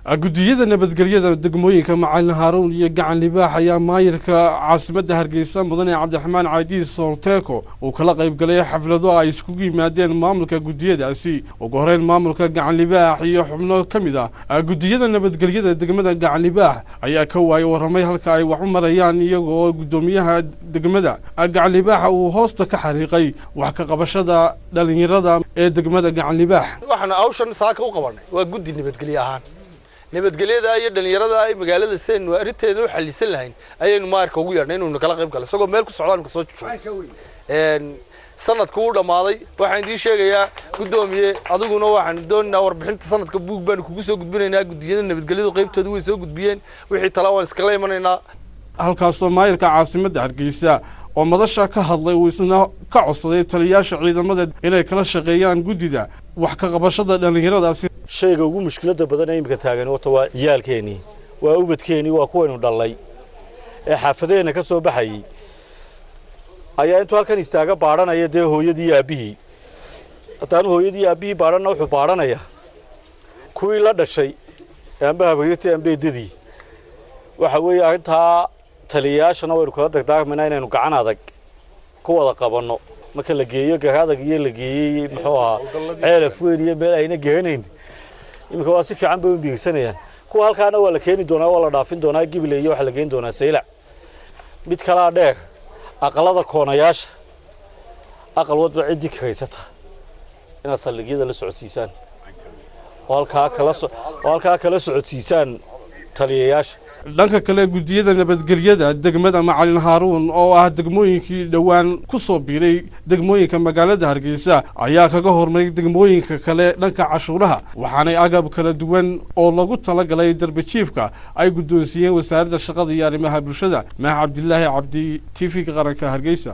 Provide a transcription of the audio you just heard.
gudiyada nabadgelyada degmooyinka macalin Haruun iyo gacan libaac ayaa maayirka caasimadda Hargeysa mudane Cabdiraxmaan Caadi Solteeko oo kala qayb galay xaflado ay isku yimaadeen maamulka gudiyadaasi ugu horeyn maamulka gacan libaac iyo xubno kamid ah gudiyada nabadgelyada degmada gacan libaac ayaa ka waayay waramay halka ay wax u marayaan iyagoo gudoomiyaha degmada gacan libaac uu hoosta ka xariiqay wax ka qabashada dhalinyarada ee degmada gacan libaac waxaan awshan saaka u qabanay waa gudi nabadgelyo ahaan nabadgelyada iyo dhalinyarada ay magaalada seen arinteeda u xalisan lahayn ayaynu maarka ugu yeernay inuu kala qayb galo isagoo meel ku socdaan ka soo joogo sanadku uu dhamaaday waxaan idin sheegayaa gudoomiye adiguna waxaan doonaynaa warbixinta sanadka buug baan kugu soo gudbinaynaa gudiyada nabadgelyada qaybtooda way soo gudbiyeen wixii tala waan iska leeymaneynaa halkaas oo maayirka caasimadda Hargeysa oo madasha ka hadlay uu isna ka codsaday taliyaasha ciidamada inay kala shaqeeyaan gudida wax ka qabashada dhalinyaradaasi shayga ugu mushkiladda badan ee imika taagan waa ciyaalkeeni waa ubadkeeni waa kuwaynu dhalay ee xaafadeena ka soo baxay ayaa intuu halkan istaaga baaranaya de hooyadii aabihii haddaan hooyadii aabihii baaranna wuxuu baaranaya kuwii la dhashay amba habayatay ambeedadii waxa weeye arintaa taliyaashana waynu kala dagdagmayna inaynu gacan adag ku wada qabanno marka la geeyo gacadag iyo la geeyay muxuu ahaa ceelaf weyn iyo meel ayna geeynayn imika waa si fiican bay u biigsanayaan kuwa halkaana waa la keeni doonaa waa la dhaafin doonaa gibil iyo waxa la geyn doonaa saylac mid kala dheer aqalada koonayaasha aqal wadba cidi kaysata ina saldhigyada la socodsiisaan halka kala socodsiisaan taliyayaasha dhanka kale gudiyada nabadgelyada degmada macalin Haruun oo ah degmooyinkii dhawaan ku soo biiray degmooyinka magaalada Hargeysa ayaa kaga hormaray degmooyinka kale dhanka cashuuraha waxaanay agab kala duwan oo lagu talagalay darbijiifka ay gudoonsiiyeen wasaaradda shaqada iyo arrimaha bulshada Maax Cabdilaahi Cabdi TV qaranka Hargeysa.